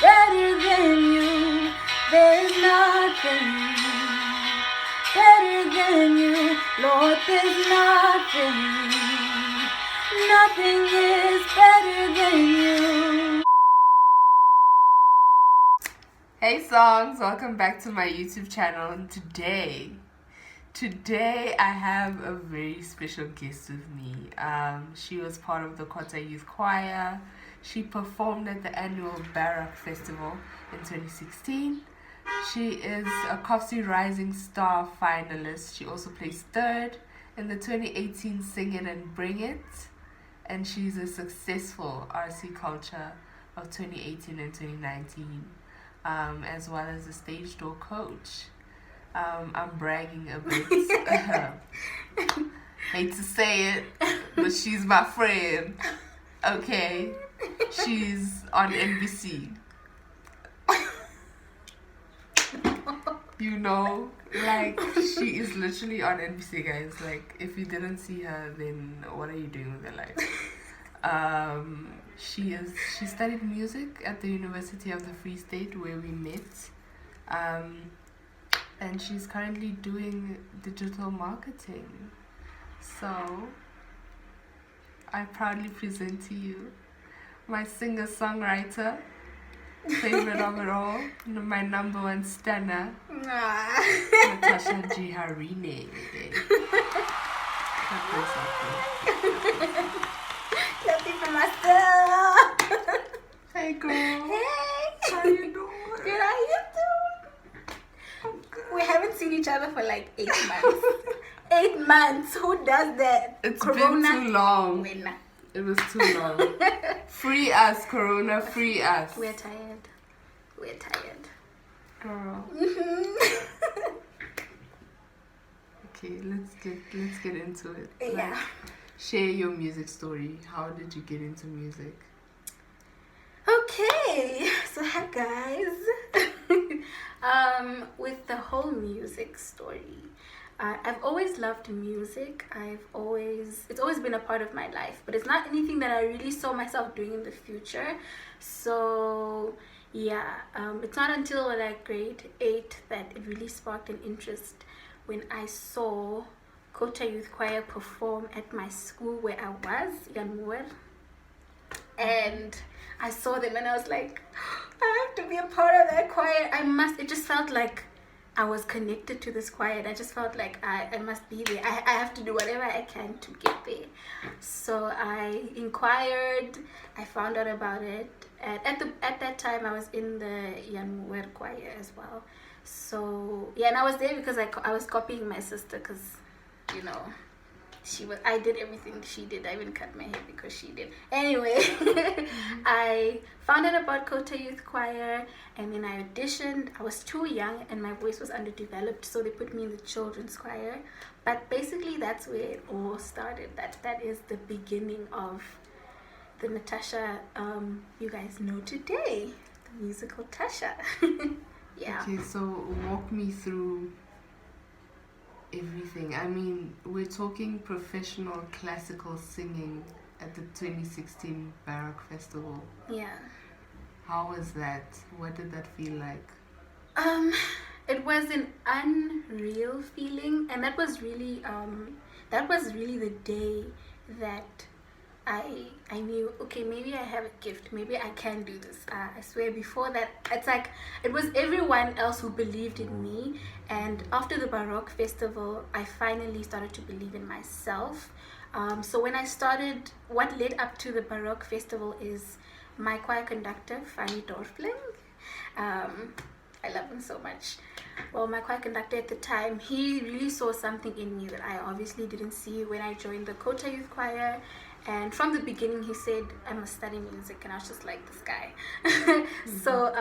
better than you. There's nothing better than you. Lord, there's nothing. Nothing is better than you. Hey songs, welcome back to my YouTube channel. And today I have a very special guest with me. She was part of the Kota Youth Choir. She performed at the annual Barak Festival in 2016. She is a Kosi Rising Star finalist. She also placed third in the 2018 Sing It and Bring It. And she's a successful RC Culture of 2018 and 2019. As well as a stage door coach. I'm bragging a bit. Hate to say it, but she's my friend. Okay, she's on NBC. You know, like she is literally on NBC, guys. Like if you didn't see her, then what are you doing with your life? She studied music at the University of the Free State where we met, and she's currently doing digital marketing. So I proudly present to you my singer-songwriter, favorite of it all, my number one stunner, NATASHA NDJIHARINE. Clapping for myself. Hey girl. Hey. How you doing? Good, how you doing? We haven't seen each other for like 8 months. 8 months. Who does that? It's Corona? been too long. Winner. It was too long. Free us, Corona. Free us. We're tired. We're tired. Girl. Okay, let's get into it. Yeah. Like, share your music story. How did you get into music? Okay, so hi guys. With the whole music story, I've always loved music. It's always been a part of my life, but it's not anything that I really saw myself doing in the future. So yeah, it's not until like grade 8 that it really sparked an interest when I saw Kota Youth Choir perform at my school where I was, Yanmuer. And I saw them and I was like, I have to be a part of that choir. It just felt like I was connected to this choir and I just felt like I must be there. I have to do whatever I can to get there. So I inquired, I found out about it. At that time I was in the Yanmuer choir as well. So yeah, and I was there because I was copying my sister because, you know, I did everything she did. I even cut my hair because she did. Anyway, I found out about Kota Youth Choir and then I auditioned. I was too young and my voice was underdeveloped, so they put me in the children's choir. But basically that's where it all started. That is the beginning of the NATASHA you guys know today, the musical Tasha. Yeah. Okay, so walk me through everything. I mean, we're talking professional classical singing at the 2016 Barak Festival. Yeah. How was that? What did that feel like? It was an unreal feeling, and that was really the day that I knew, okay, maybe I have a gift, maybe I can do this. I swear, before that, it's like it was everyone else who believed in me. And after the Baroque Festival, I finally started to believe in myself. So when I started, what led up to the Baroque Festival is my choir conductor, Fanny Dorfling. I love him so much. Well, my choir conductor at the time, he really saw something in me that I obviously didn't see when I joined the Kota Youth Choir. And from the beginning, he said, I must study music. And I was just like, this guy. So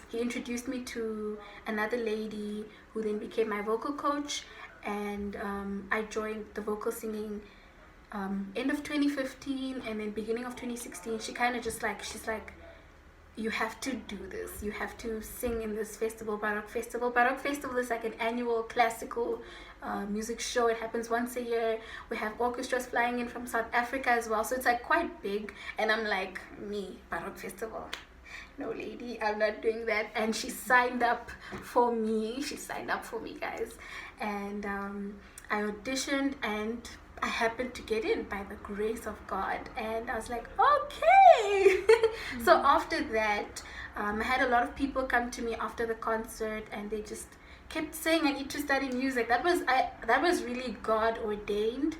he introduced me to another lady who then became my vocal coach. And I joined the vocal singing end of 2015 and then beginning of 2016. She kind of just like, she's like, you have to do this. You have to sing in this festival, Baroque Festival. Baroque Festival is like an annual classical music show. It happens once a year. We have orchestras flying in from South Africa as well. So it's like quite big. And I'm like, me, Baroque Festival. no lady, I'm not doing that. And she signed up for me. She signed up for me, guys. And I auditioned and I happened to get in by the grace of God. And I was like, okay. So after that, I had a lot of people come to me after the concert, and they just kept saying I need to study music. That was really God ordained,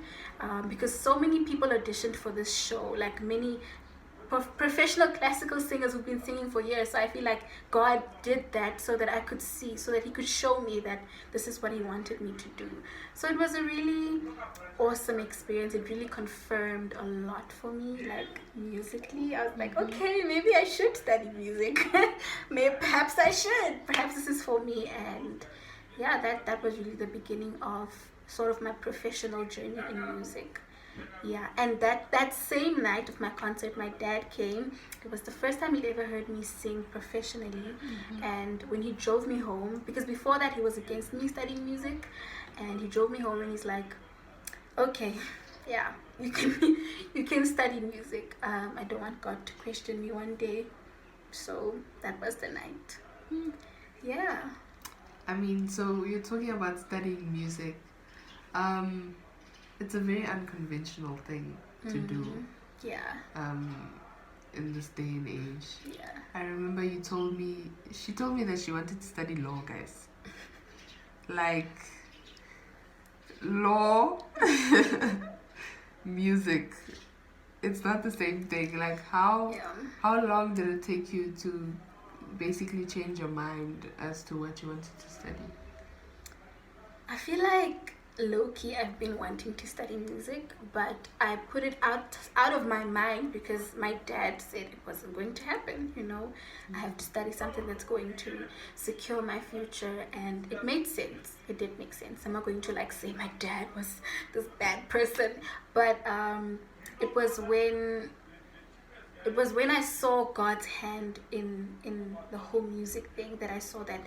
because so many people auditioned for this show, like many professional classical singers who've been singing for years. So I feel like God did that so that I could see, so that he could show me that this is what he wanted me to do. So it was a really awesome experience. It really confirmed a lot for me, like musically. I was like, okay, maybe I should study music. Maybe perhaps I should. Perhaps this is for me. And yeah, that was really the beginning of sort of my professional journey in music. Yeah, and that same night of my concert, my dad came. It was the first time he'd ever heard me sing professionally. And when he drove me home, because before that he was against me studying music, and he drove me home and he's like, okay, yeah, you can study music. I don't want God to question me one day. So that was the night. Yeah. I mean, so you're talking about studying music. It's a very unconventional thing to do. Yeah. In this day and age. Yeah. I remember she told me that she wanted to study law, guys. Like, law, music. It's not the same thing. Like, how long did it take you to basically change your mind as to what you wanted to study? I feel like low-key I've been wanting to study music, but I put it out of my mind because my dad said it wasn't going to happen. I have to study something that's going to secure my future, and it made sense. It did make sense. I'm not going to say my dad was this bad person, but it was when I saw God's hand in the whole music thing that I saw that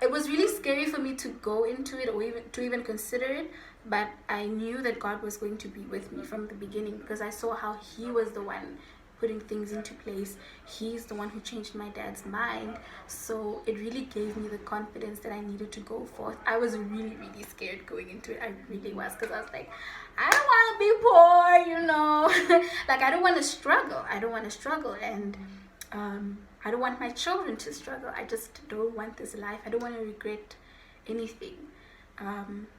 it was really scary for me to go into it or even consider it, but I knew that God was going to be with me from the beginning, because I saw how he was the one putting things into place. He's the one who changed my dad's mind. So it really gave me the confidence that I needed to go forth. I was really, really scared going into it. I really was, because I was like, I don't want to be poor, like I don't want to struggle, and I don't want my children to struggle. I just don't want this life. I don't want to regret anything.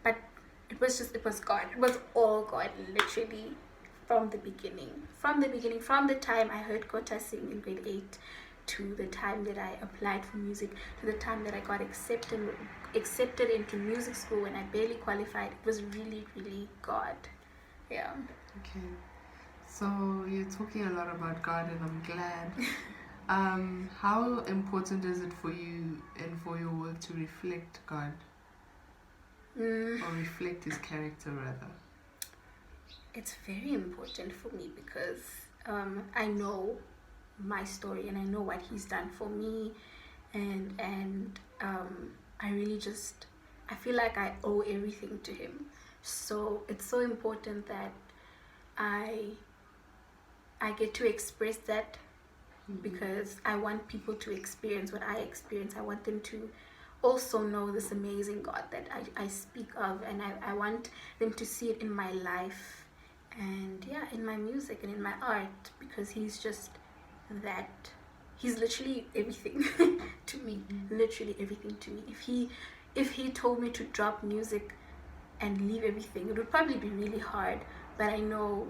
But it was God. It was all God, literally, from the beginning. From the time I heard Kota sing in grade 8 to the time that I applied for music, to the time that I got accepted into music school when I barely qualified. It was really, really God. Yeah. Okay. So you're talking a lot about God, and I'm glad. How important is it for you and for your work to reflect God? Or reflect his character, rather? It's very important for me because I know my story and I know what he's done for me, and I really I feel like I owe everything to him. So it's so important that I get to express that, because I want people to experience what I experience. I want them to also know this amazing God that I speak of, and I want them to see it in my life, and in my music and in my art, because he's just that. He's literally everything to me. Literally everything to me. If he told me to drop music and leave everything, it would probably be really hard, but I know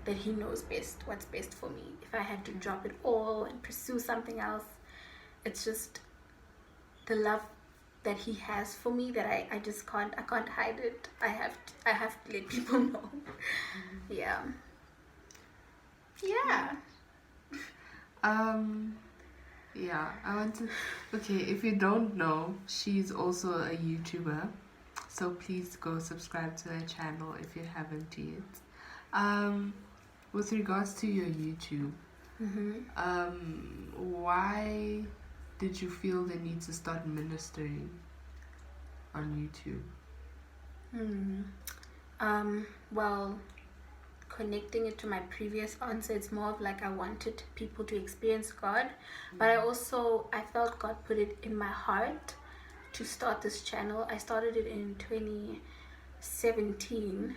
that he knows what's best for me. If I had to drop it all and pursue something else, it's just the love that he has for me that I just can't hide it. I have to let people know. Yeah. I want to. Okay, if you don't know, she's also a YouTuber, so please go subscribe to her channel if you haven't yet. With regards to your YouTube, why did you feel the need to start ministering on YouTube? Well, connecting it to my previous answer, it's more of like I wanted people to experience God, but I felt God put it in my heart to start this channel. I started it in 2017,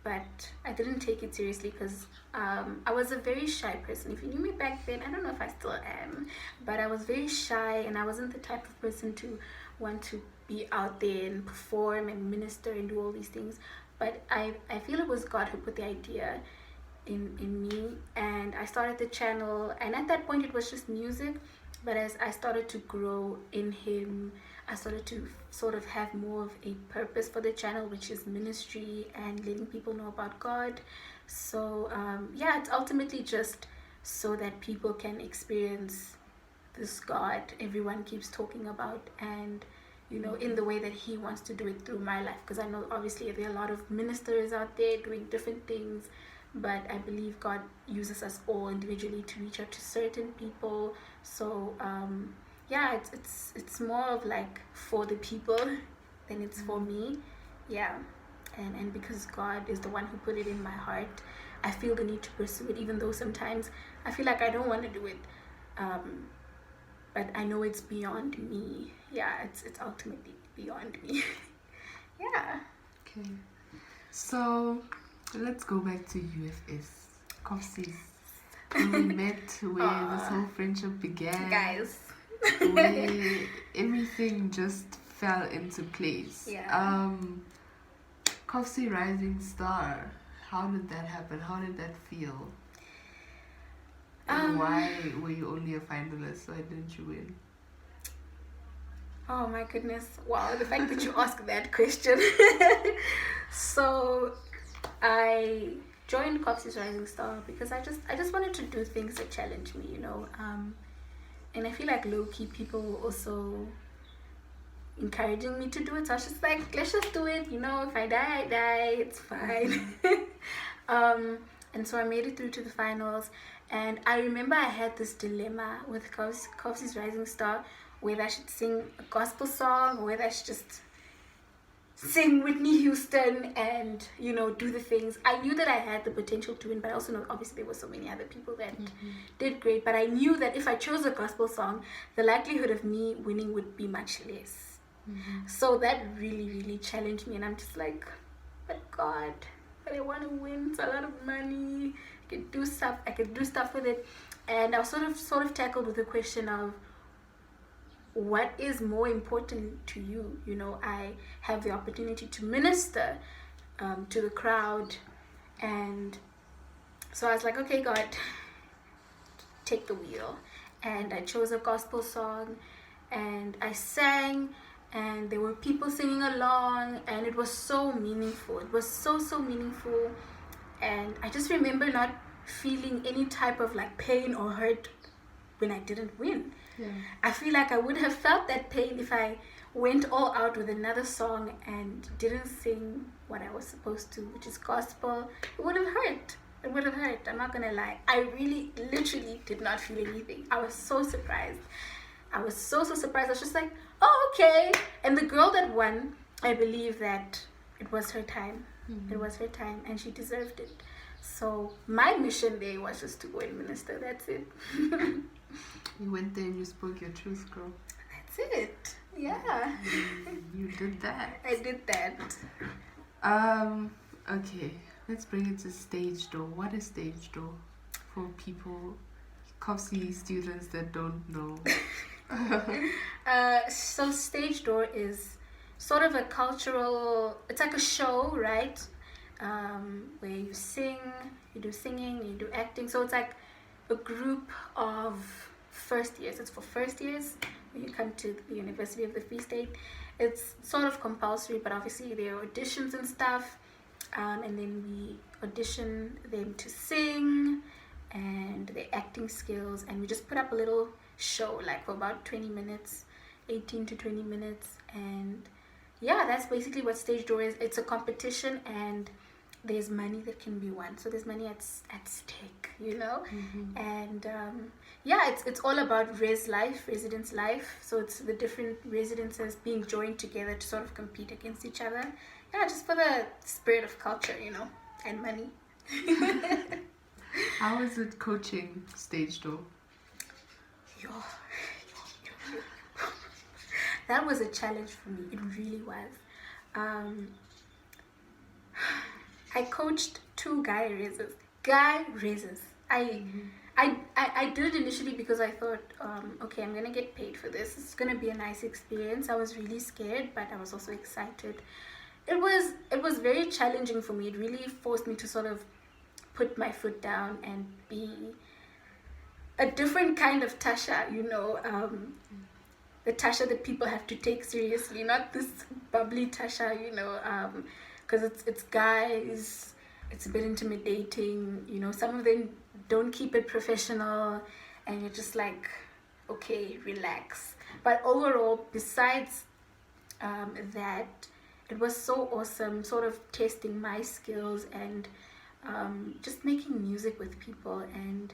but I didn't take it seriously because I was a very shy person. If you knew me back then, I don't know if I still am, but I was very shy, and I wasn't the type of person to want to be out there and perform and minister and do all these things. But I feel it was God who put the idea in me, and I started the channel, and at that point it was just music. But as I started to grow in Him, I started to sort of have more of a purpose for the channel, which is ministry and letting people know about God. So yeah, it's ultimately just so that people can experience this God everyone keeps talking about, and in the way that He wants to do it through my life. Because I know obviously there are a lot of ministers out there doing different things, but I believe God uses us all individually to reach out to certain people. So yeah, it's more of like for the people than it's for me. Yeah. And because God is the one who put it in my heart, I feel the need to pursue it, even though sometimes I feel like I don't want to do it. But I know it's beyond me. Yeah, it's ultimately beyond me. Yeah. Okay. So let's go back to UFS. Kopsies. When we met, where this whole friendship began. Guys. Where everything just fell into place. Yeah. Kopsie Rising Star. How did that happen? How did that feel? And why were you only a finalist? Why didn't you win? Oh my goodness. Wow, the fact that you asked that question. So I joined Kopsie's Rising Star because I just wanted to do things that challenge me, and I feel like low-key people were also encouraging me to do it. So I was just like, let's just do it, if I die, I die, it's fine. And so I made it through to the finals. And I remember I had this dilemma with Kopsie's Rising Star, whether I should sing a gospel song or whether I should just sing Whitney Houston and, do the things. I knew that I had the potential to win, but I also know obviously there were so many other people that did great. But I knew that if I chose a gospel song, the likelihood of me winning would be much less. So that really, really challenged me. And I'm just like, but God, but I want to win. It's a lot of money. I could do stuff with it. And I was sort of tackled with the question of, what is more important to you? I have the opportunity to minister to the crowd, and so I was like, okay, God, take the wheel. And I chose a gospel song, and I sang, and there were people singing along, and it was so meaningful. It was so meaningful. And I just remember not feeling any type of like pain or hurt when I didn't win. Yeah. I feel like I would have felt that pain if I went all out with another song and didn't sing what I was supposed to, which is gospel. It would have hurt. I'm not gonna lie. I really, literally did not feel anything. I was so surprised. I was so surprised. I was just like, oh, okay. And the girl that won, I believe that it was her time. It was her time, and she deserved it. So my mission there was just to go and minister. That's it. You went there and you spoke your truth, girl. That's it. Yeah. You did that. I did that. Okay. Let's bring it to stage door. What is stage door for people, Kopsie students that don't know? So stage door is sort of a cultural, it's like a show, right? Where you sing, you do singing, you do acting. So it's like a group of first years. It's for first years when you come to the University of the Free State. It's sort of compulsory, but obviously there are auditions and stuff. And then we audition them to sing and their acting skills, and we just put up a little show like for about 20 minutes, 18 to 20 minutes. And yeah, that's basically what stage door is. It's a competition, and there's money that can be won. So there's money at stake, And yeah, it's all about residence life. So it's the different residences being joined together to sort of compete against each other. Yeah, just for the spirit of culture, and money. How was it coaching stage door? That was a challenge for me. It really was. I coached 2 guy raisers. I did it initially because I thought, okay, I'm gonna get paid for this. It's gonna be a nice experience. I was really scared, but I was also excited. It was very challenging for me. It really forced me to sort of put my foot down and be a different kind of Tasha, the Tasha that people have to take seriously, not this bubbly Tasha, because it's guys, it's a bit intimidating, some of them don't keep it professional, and you're just like, okay, relax. But overall, besides that, it was so awesome, sort of testing my skills and just making music with people and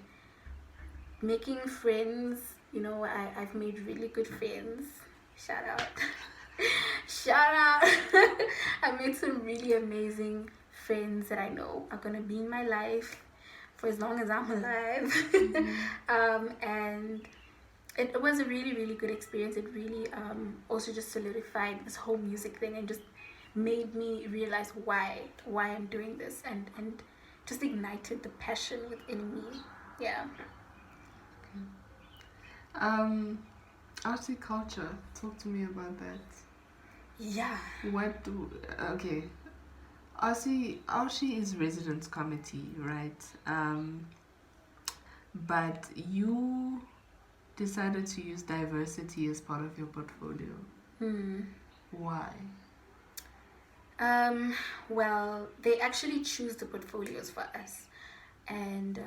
making friends. I've made really good friends. Shout out. Shout out. I made some really amazing friends that I know are going to be in my life for as long as I'm alive. And it was a really, really good experience. It really also just solidified this whole music thing and just made me realize why I'm doing this, and just ignited the passion within me. Yeah. RC culture. Talk to me about that. Yeah. Okay. RC is residence committee, right? But you decided to use diversity as part of your portfolio. Why? Well, they actually choose the portfolios for us, and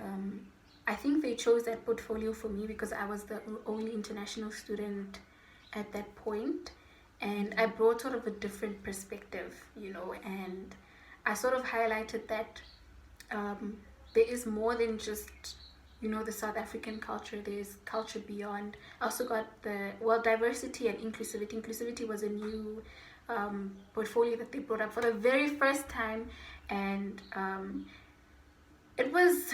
I think they chose that portfolio for me because I was the only international student at that point, and I brought sort of a different perspective, and I sort of highlighted that there is more than just, the South African culture. There's culture beyond. I also got diversity and inclusivity. Inclusivity was a new portfolio that they brought up for the very first time, and it was,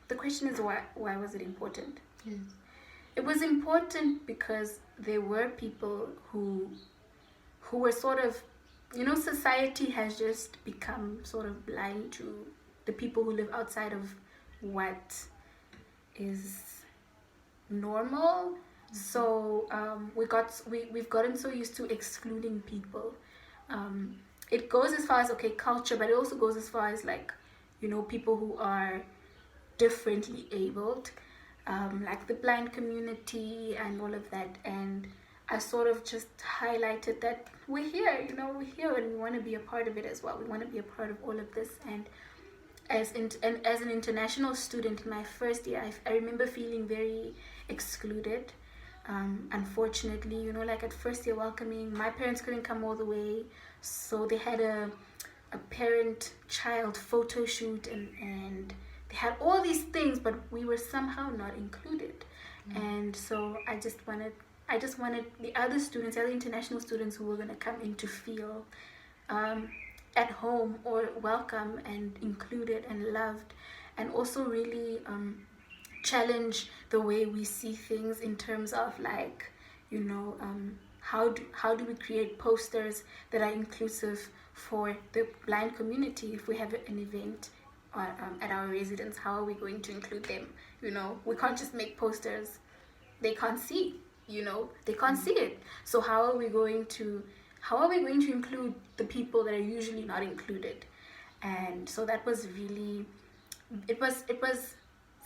the question is, why was it important? Yes. It was important because there were people who were sort of, society has just become sort of blind to the people who live outside of what is normal. So we've gotten so used to excluding people. It goes as far as, okay, culture, but it also goes as far as, like, people who are differently abled, like the blind community and all of that. And I sort of just highlighted that we're here, we're here, and we want to be a part of it as well. We want to be a part of all of this. And as an international student in my first year, I remember feeling very excluded. Unfortunately, like at first year welcoming, my parents couldn't come all the way, so they had a parent-child photo shoot, and they had all these things, but we were somehow not included. And so I just wanted the other students, other international students who were going to come in, to feel at home or welcome and included and loved, and also really challenge the way we see things in terms of, like, how do we create posters that are inclusive for the blind community? If we have an event at our residence, how are we going to include them? We can't just make posters. They can't see, they can't see it. So how are we going to include the people that are usually not included? And so that was really, it was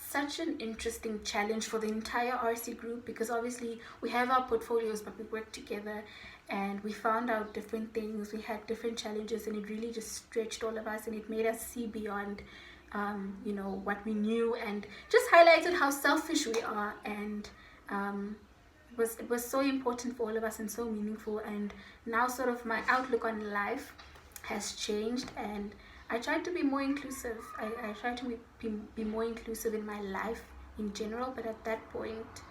such an interesting challenge for the entire RC group, because obviously we have our portfolios, but we work together and we found out different things. We had different challenges, and it really just stretched all of us, and it made us see beyond what we knew, and just highlighted how selfish we are. And it was so important for all of us and so meaningful. And now sort of my outlook on life has changed, and I try to be more inclusive. I try to be more inclusive in my life in general, but at that point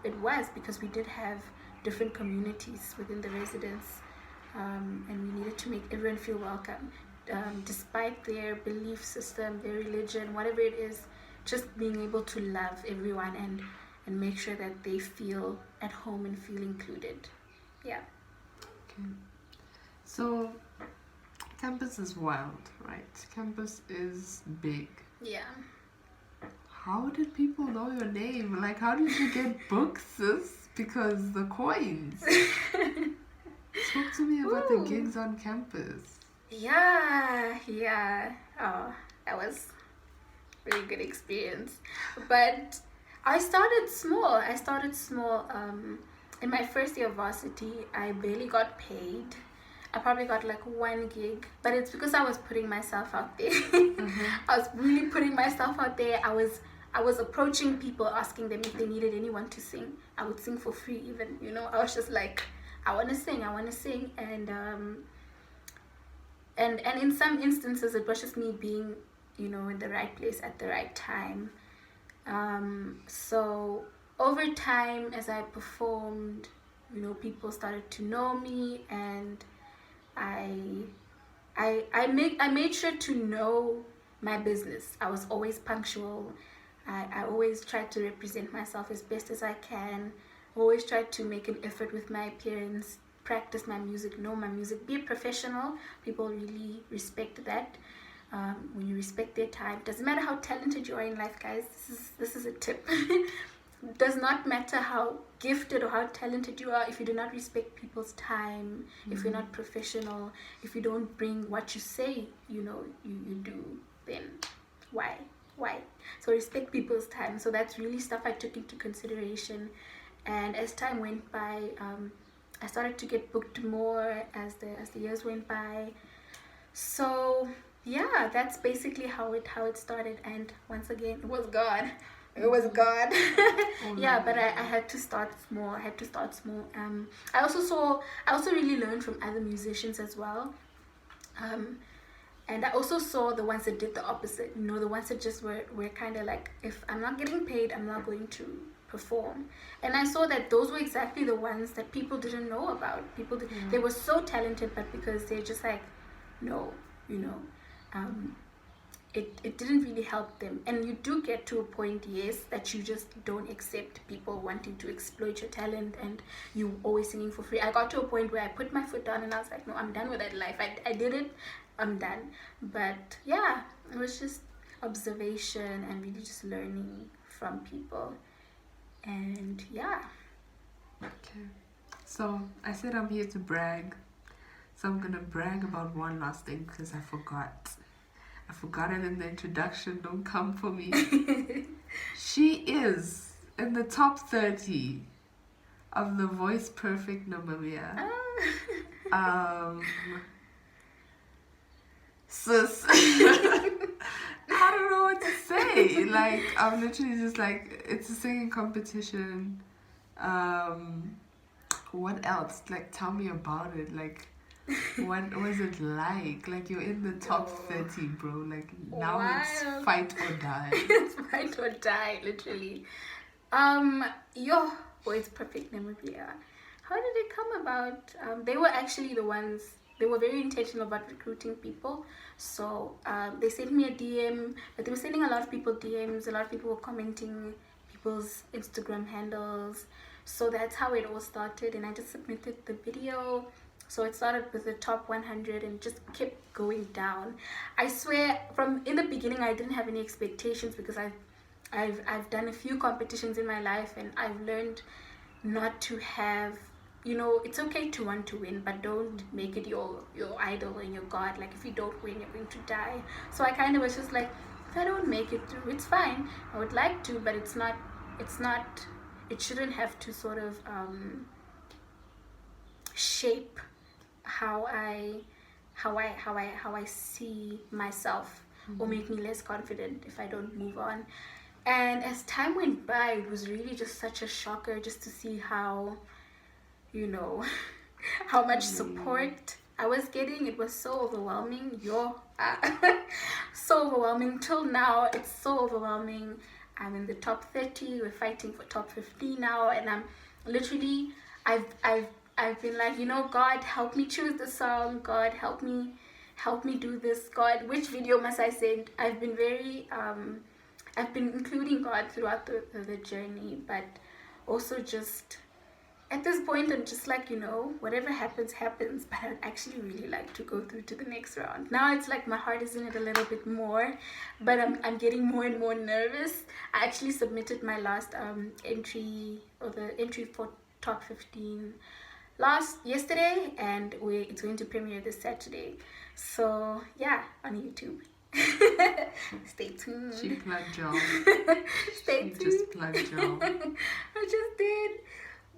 it was because we did have different communities within the residence, and we needed to make everyone feel welcome. despite their belief system, their religion, whatever it is, just being able to love everyone and make sure that they feel at home and feel included. Yeah. Okay. So, campus is wild, right? Campus is big. Yeah. How did people know your name? Like, how did you get booked, sis? Because the coins. Talk to me about the gigs on campus. Yeah. Oh, that was a really good experience. But I started small. In my first year of varsity, I barely got paid. I probably got like one gig, but it's because I was putting myself out there. I was really putting myself out there. I was approaching people, asking them if they needed anyone to sing. I would sing for free even, I was just like, I want to sing, and in some instances it was just me being, in the right place at the right time. So over time, as I performed, people started to know me, and I made sure to know my business. I was always punctual. I always tried to represent myself as best as I can. Always tried to make an effort with my appearance, practice my music, know my music, be a professional. People really respect that. When you respect their time, doesn't matter how talented you are in life, guys. This is a tip. Does not matter how gifted or how talented you are, if you do not respect people's time, if you're not professional, if you don't bring what you say you do, then why? So respect people's time. So that's really stuff I took into consideration. And as time went by, I started to get booked more as the years went by. So yeah, that's basically how it started. And once again, it was God. Yeah, but I had to start small. I also really learned from other musicians as well. And I also saw the ones that did the opposite, the ones that just were kind of like, if I'm not getting paid, I'm not going to perform. And I saw that those were exactly the ones that people didn't know about. They were so talented, but because they're just like, no, it didn't really help them. And you do get to a point, yes, that you just don't accept people wanting to exploit your talent and you always singing for free. I got to a point where I put my foot down and I was like, no, I'm done with that life. I did it, I'm done. But yeah, it was just observation and really just learning from people. And yeah. Okay. So I said I'm here to brag. So I'm gonna brag about one last thing because I forgot it in the introduction. Don't come for me. She is in the top 30 of the Voice Perfect Namibia. Sis. I don't know what to say. Like, I'm literally just like, it's a singing competition. What else? Like, tell me about it. Like, what was it like? Like, you're in the top 30, bro. Like, now it's fight or die. It's fight or die, literally. Your Voice Perfect Namibia. How did it come about? They were actually the ones. They were very intentional about recruiting people. So they sent me a DM, but they were sending a lot of people DMs. A lot of people were commenting people's Instagram handles. So that's how it all started. And I just submitted the video. So it started with the top 100 and just kept going down. I swear, from in the beginning, I didn't have any expectations because I've done a few competitions in my life and I've learned not to have, it's okay to want to win, but don't make it your idol and your god. Like, if you don't win, you're going to die. So I kind of was just like, if I don't make it through, it's fine. I would like to, but it shouldn't have to sort of shape how I see myself, or make me less confident if I don't move on. And as time went by, it was really just such a shocker just to see how, how much support I was getting. It was so overwhelming. So overwhelming. Till now, it's so overwhelming. I'm in the top 30. We're fighting for top 50 now, and I'm literally, I've been like, God, help me choose the song. God, help me help me do this, God. Which video must I send? I've been very I've been including God throughout the journey, but also just at this point I'm just like, whatever happens happens, but I'd actually really like to go through to the next round. Now it's like my heart is in it a little bit more, but I'm getting more and more nervous. I actually submitted my last entry, or the entry for top 15 yesterday, and it's going to premiere this Saturday. So yeah, on YouTube. Stay tuned. She plugged y'all. Stay tuned. Just plugged y'all. I just did.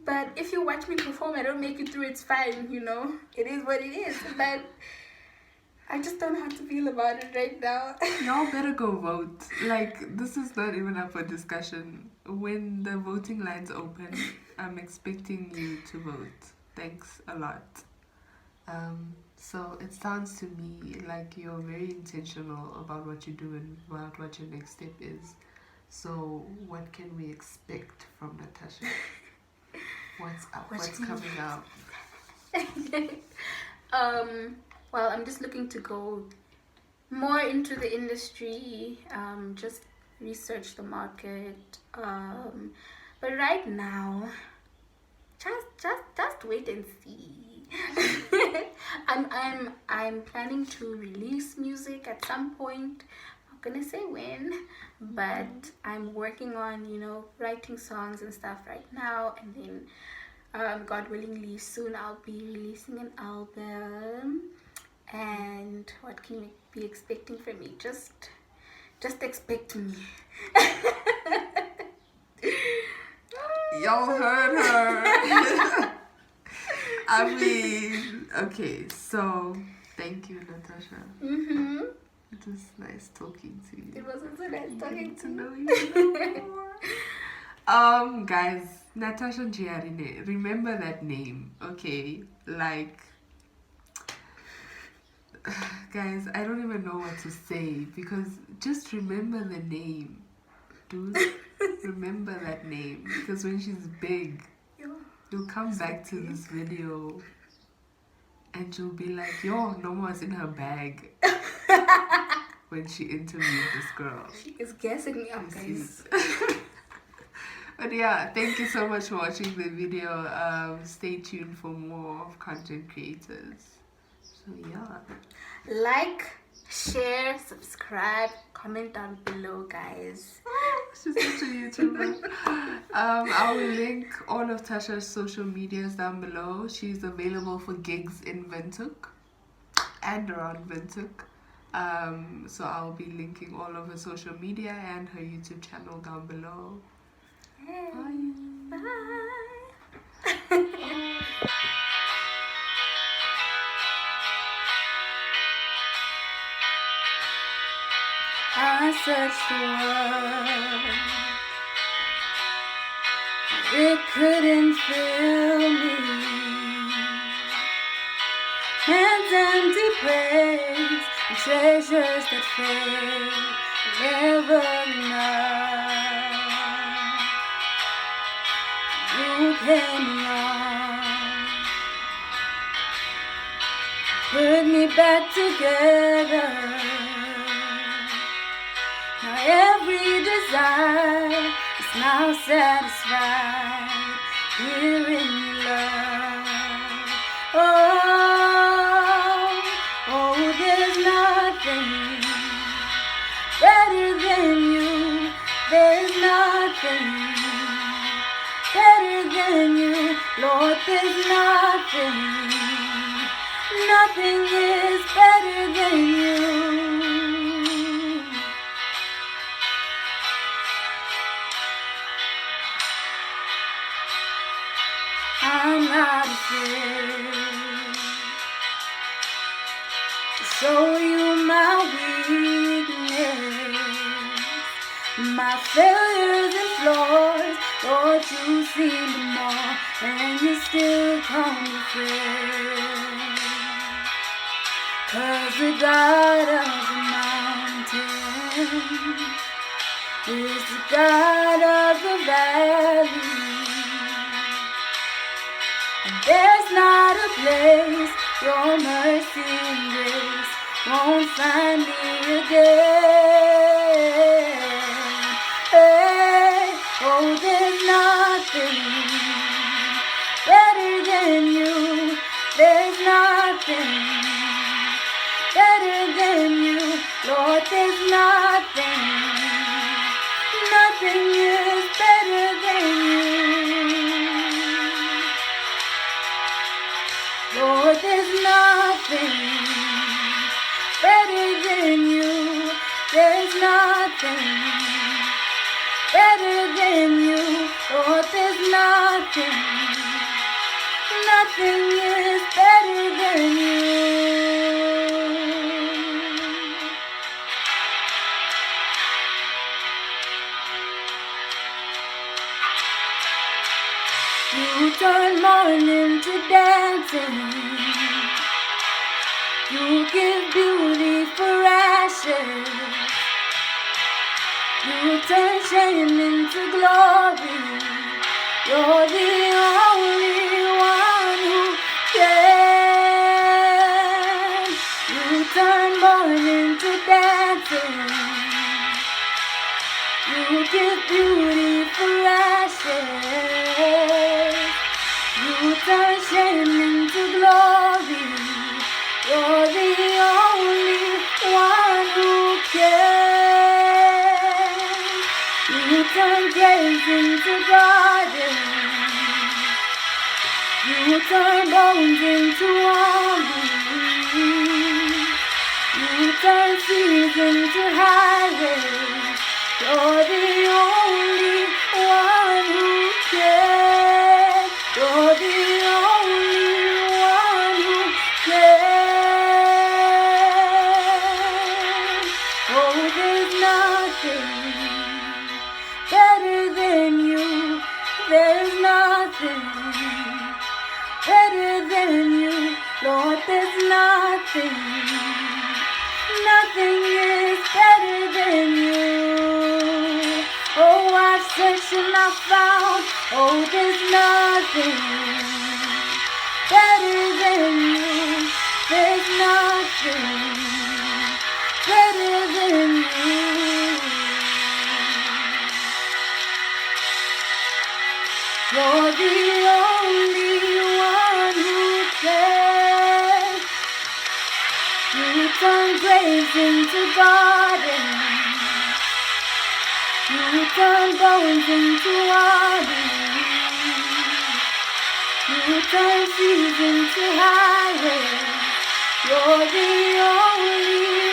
But if you watch me perform, I don't make it through, it's fine, It is what it is. But I just don't know how to feel about it right now. Y'all better go vote. Like, this is not even up for discussion. When the voting lines open, I'm expecting you to vote. Thanks a lot. So it sounds to me like you're very intentional about what you do and about what your next step is. So what can we expect from Natasha? What's up? What's coming up? Well, I'm just looking to go more into the industry, just research the market. But right now, just wait and see. I'm planning to release music at some point. I'm not gonna say when, but I'm working on writing songs and stuff right now, and then God willingly soon I'll be releasing an album. And what can you be expecting from me? Just expect me. Y'all heard her. I mean, okay, so thank you, Natasha. Mm-hmm. It was nice talking to you. It was also nice talking to know you a little more. Guys, Natasha NDJIHARINE, remember that name, okay? Like, guys, I don't even know what to say, because just remember the name, dude. Remember that name, because when she's big, you'll come back to this video and you'll be like, yo, Noma's in her bag. When she interviewed this girl. She is guessing me up, guys. But yeah, thank you so much for watching the video. Stay tuned for more of content creators. So yeah. Like, share, subscribe, comment down below, guys. She's such a YouTuber. I will link all of Tasha's social medias down below. She's available for gigs in Windhoek and around Windhoek. So I'll be linking all of her social media and her YouTube channel down below. Bye. Bye. I searched the world, it couldn't fill me. Hands empty praise and treasures that fail, never enough. You came along, put me back together. Now every desire is now satisfied here in your love. Oh, there's nothing better than you. There's nothing better than you. Lord, there's nothing is better than you. I'm not afraid to show you my weakness, my failures and flaws. Lord, you see them all, and you still call me friend. 'Cause the God of the mountain is the God of the valley. There's not a place your mercy and grace won't find me again. Hey, oh, there's nothing better than you. There's nothing better than you. Lord, there's nothing is better than you. Lord, there's nothing better than you. There's nothing better than you. Lord, there's nothing is better than you. You turn mourning to dancing. You give beauty for ashes. You turn shame into glory. You're the only one who can. You turn mourning to dancing. You give beauty for ashes. You turn shame into glory. You're the only one who can. You turn graves into gardens. You turn bones into armies. You turn seas into highways. You're the only one who can. You're the only one who can. Oh, there's nothing better than you. There's nothing better than you. Lord, there's nothing is better than you. Oh, I've searched and I found. Oh, there's nothing better than you. There's nothing better than you. You're the only one who can. You turn graves into gardens. You turn bones into armies. You turn seas into highways. You're the only